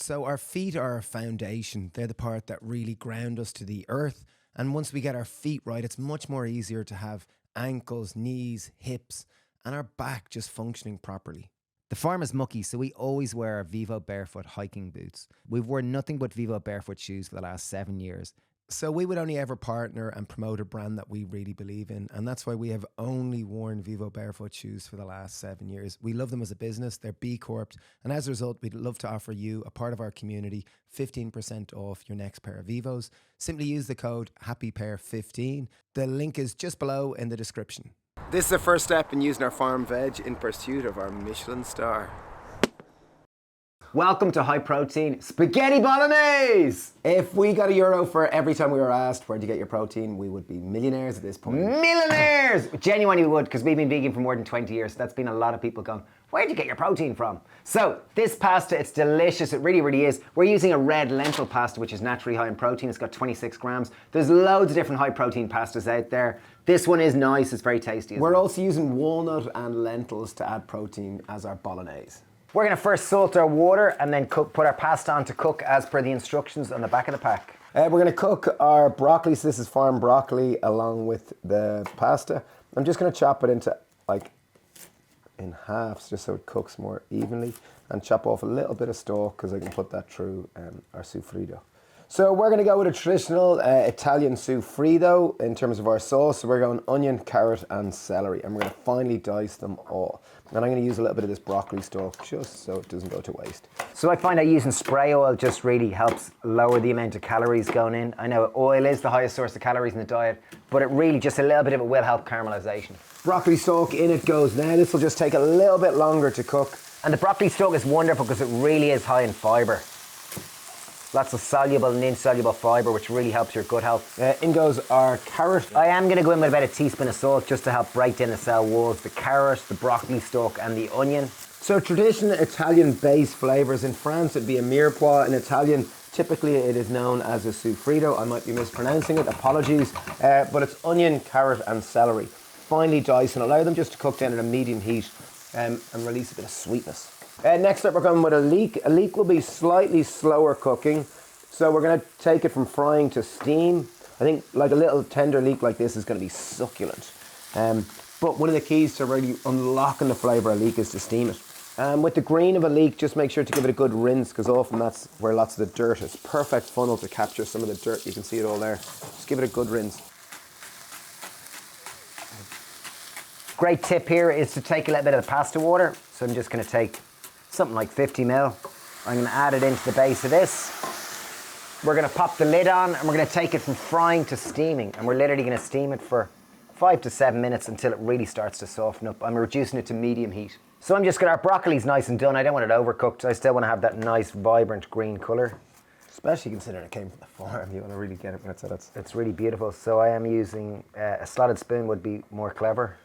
So our feet are our foundation. They're the part that really ground us to the earth. And once we get our feet right, it's much more easier to have ankles, knees, hips, and our back just functioning properly. The farm is mucky, so we always wear our Vivo Barefoot hiking boots. We've worn nothing but Vivo Barefoot shoes for the last 7 years. So we would only ever partner and promote a brand that we really believe in. And that's why we have only worn Vivo Barefoot shoes for the last 7 years. We love them as a business. They're B Corp. And as a result, we'd love to offer you, a part of our community, 15% off your next pair of Vivos. Simply use the code HAPPYPEAR15. The link is just below in the description. This is the first step in using our farm veg in pursuit of our Michelin star. Welcome to high protein spaghetti bolognese! If we got €1 for every time we were asked where'd you get your protein, we would be millionaires at this point. Millionaires! Genuinely we would, because we've been vegan for more than 20 years. That's been a lot of people going, where'd you get your protein from? So this pasta, it's delicious. It really, really is. We're using a red lentil pasta, which is naturally high in protein. It's got 26 grams. There's loads of different high protein pastas out there. This one is nice. It's very tasty. We're also using walnut and lentils to add protein as our bolognese. We're going to first salt our water and then put our pasta on to cook as per the instructions on the back of the pack. We're going to cook our broccoli. So this is farm broccoli along with the pasta. I'm just going to chop it into in halves just so it cooks more evenly, and chop off a little bit of stalk because I can put that through our sofrito. So we're going to go with a traditional Italian sofrito in terms of our sauce. So we're going onion, carrot and celery, and we're going to finely dice them all. And I'm going to use a little bit of this broccoli stalk just so it doesn't go to waste. So I find that using spray oil just really helps lower the amount of calories going in. I know oil is the highest source of calories in the diet, but it really, just a little bit of it will help caramelization. Broccoli stalk, in it goes now. This will just take a little bit longer to cook. And the broccoli stalk is wonderful because it really is high in fibre. Lots of soluble and insoluble fibre, which really helps your gut health. In goes our carrot. I am going to go in with about a teaspoon of salt just to help break down the cell walls. The carrot, the broccoli stalk and the onion. So traditional Italian base flavours. In France it'd be a mirepoix. In Italian typically it is known as a sofrito. I might be mispronouncing it, apologies. But it's onion, carrot and celery. Finely dice and allow them just to cook down at a medium heat and release a bit of sweetness. Next up we're going with a leek. A leek will be slightly slower cooking. So we're going to take it from frying to steam. I think like a little tender leek like this is going to be succulent. But one of the keys to really unlocking the flavour of a leek is to steam it. With the green of a leek, just make sure to give it a good rinse because often that's where lots of the dirt is. Perfect funnel to capture some of the dirt. You can see it all there. Just give it a good rinse. Great tip here is to take a little bit of the pasta water. So I'm just going to take something like 50 ml. I'm going to add it into the base of this. We're going to pop the lid on and we're going to take it from frying to steaming. And we're literally going to steam it for 5 to 7 minutes until it really starts to soften up. I'm reducing it to medium heat. So I'm just going to, our broccoli's nice and done. I don't want it overcooked. I still want to have that nice, vibrant green colour. Especially considering it came from the farm. You want to really get it when it's at its... It's really beautiful. So I am using a slotted spoon would be more clever.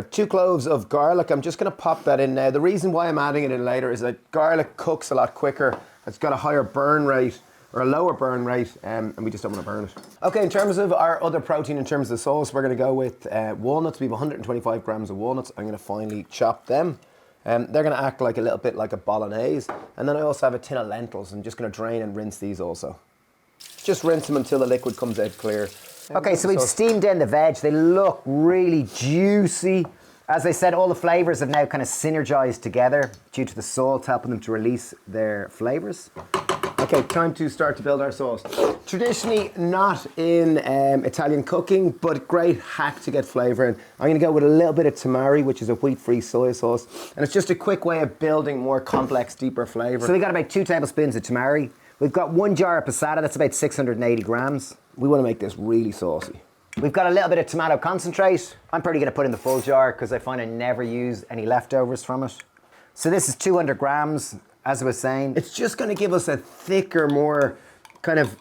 2 cloves of garlic. I'm just going to pop that in now. The reason why I'm adding it in later is that garlic cooks a lot quicker. It's got a higher burn rate, or a lower burn rate, and we just don't want to burn it. Okay, in terms of our other protein, in terms of the sauce, we're going to go with walnuts. We have 125 grams of walnuts. I'm going to finely chop them. They're going to act like a little bit like a bolognese. And then I also have a tin of lentils. I'm just going to drain and rinse these also. Just rinse them until the liquid comes out clear. Okay, so we've steamed in the veg. They look really juicy. As I said, all the flavours have now kind of synergized together due to the salt helping them to release their flavours. Okay, time to start to build our sauce. Traditionally not in Italian cooking, but great hack to get flavour in. I'm going to go with a little bit of tamari, which is a wheat-free soy sauce. And it's just a quick way of building more complex, deeper flavour. So we got about 2 tablespoons of tamari. We've got 1 jar of passata, that's about 680 grams. We want to make this really saucy. We've got a little bit of tomato concentrate. I'm probably going to put in the full jar because I find I never use any leftovers from it. So this is 200 grams, as I was saying. It's just going to give us a thicker, more kind of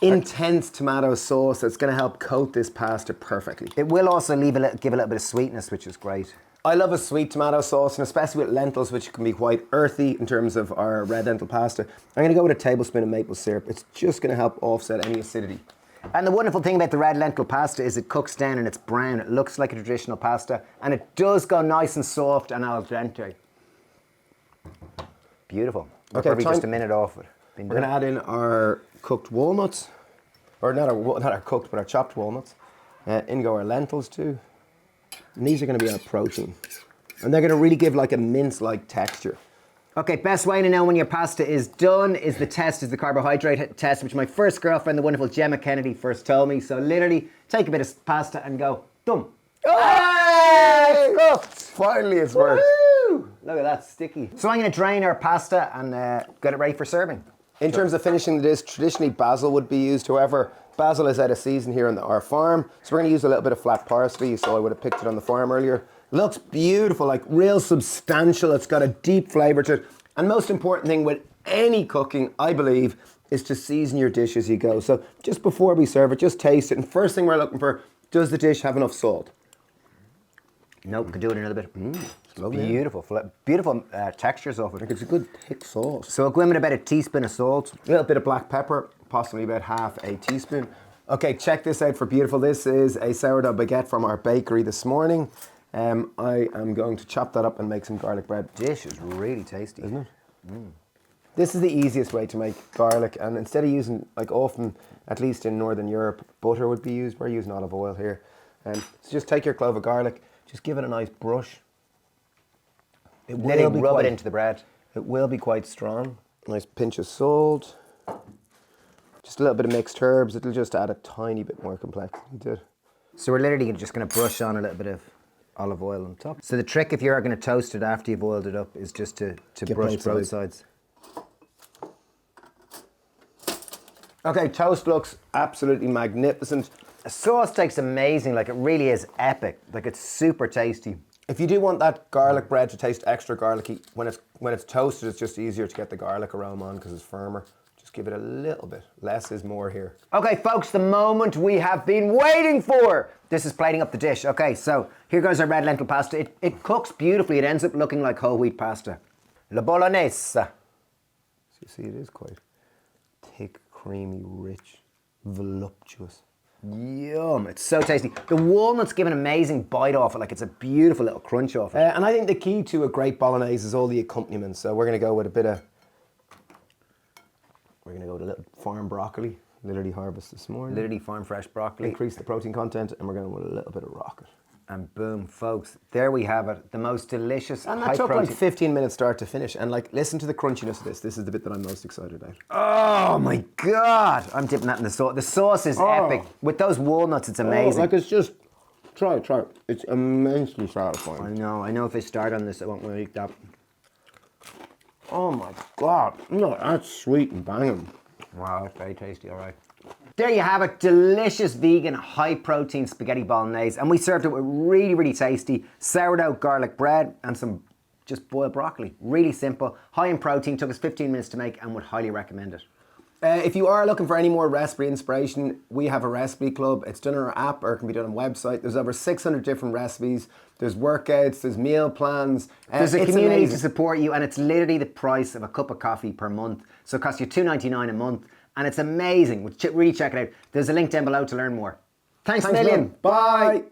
intense tomato sauce that's going to help coat this pasta perfectly. It will also give a little bit of sweetness, which is great. I love a sweet tomato sauce, and especially with lentils, which can be quite earthy in terms of our red lentil pasta. I'm going to go with a tablespoon of maple syrup. It's just going to help offset any acidity. And the wonderful thing about the red lentil pasta is it cooks down and it's brown. It looks like a traditional pasta, and it does go nice and soft and al dente. Beautiful. Okay, probably just a minute off it. Been We're going done. to add in our cooked walnuts, or not our cooked, but our chopped walnuts. In go our lentils too. And these are going to be our protein. And they're going to really give like a mince-like texture. Okay, best way to know when your pasta is done is the carbohydrate test, which my first girlfriend, the wonderful Gemma Kennedy, first told me. So literally, take a bit of pasta and go, done. Hey! Finally it's worked. Woo! Look at that, sticky. So I'm going to drain our pasta and get it ready for serving. In terms of finishing the dish, traditionally basil would be used. However, basil is out of season here on our farm. So we're going to use a little bit of flat parsley. So I would have picked it on the farm earlier. Looks beautiful, like real substantial. It's got a deep flavour to it. And most important thing with any cooking, I believe, is to season your dish as you go. So just before we serve it, just taste it. And first thing we're looking for, does the dish have enough salt? Nope, could do it another bit. It's lovely. Beautiful, beautiful textures of it. It's a good thick sauce. So I'll go in with about a teaspoon of salt. A little bit of black pepper, possibly about half a teaspoon. Okay, check this out for beautiful. This is a sourdough baguette from our bakery this morning. I am going to chop that up and make some garlic bread. Dish is really tasty. Isn't it? This is the easiest way to make garlic, and instead of using, like often, at least in Northern Europe, butter would be used. We're using olive oil here. So just take your clove of garlic, just give it a nice brush. It will be rub it into the bread. It will be quite strong. Nice pinch of salt. Just a little bit of mixed herbs. It'll just add a tiny bit more complexity to it. So we're literally just going to brush on a little bit of olive oil on top. So the trick, if you're going to toast it after you've oiled it up, is just to brush both sides. Okay, toast looks absolutely magnificent. The sauce tastes amazing, like it really is epic. Like it's super tasty. If you do want that garlic bread to taste extra garlicky, when it's toasted, it's just easier to get the garlic aroma on because it's firmer. Just give it a little bit. Less is more here. Okay, folks, the moment we have been waiting for. This is plating up the dish. Okay, so here goes our red lentil pasta. It cooks beautifully. It ends up looking like whole wheat pasta. La bolognese. So you see, it is quite thick, creamy, rich, voluptuous. Yum, it's so tasty. The walnuts give an amazing bite off it, like it's a beautiful little crunch off it. And I think the key to a great bolognese is all the accompaniments. So we're going to go with a little farm broccoli, literally harvested this morning. Literally farm fresh broccoli. Increase the protein content, and we're going with a little bit of rocket. And boom, folks, there we have it. The most delicious And high that took protein. like 15 minutes start to finish. And like, listen to the crunchiness of this. This is the bit that I'm most excited about. Oh my God. I'm dipping that in the sauce. The sauce is epic. With those walnuts, it's amazing. Like it's just, try it. It's immensely satisfying. I know if I start on this, I won't want to eat that. Oh my God. No, that's sweet and banging. Wow, it's very tasty, all right. There you have it, delicious vegan high protein spaghetti bolognese, and we served it with really, really tasty sourdough garlic bread and some just boiled broccoli. Really simple, high in protein, took us 15 minutes to make and would highly recommend it. If you are looking for any more recipe inspiration, we have a recipe club. It's done on our app or it can be done on our website. There's over 600 different recipes. There's workouts, there's meal plans. There's a it's community amazing. to support you, and it's literally the price of a cup of coffee per month. So it costs you $2.99 a month, and it's amazing. Really check it out. There's a link down below to learn more. Thanks a million. Bye.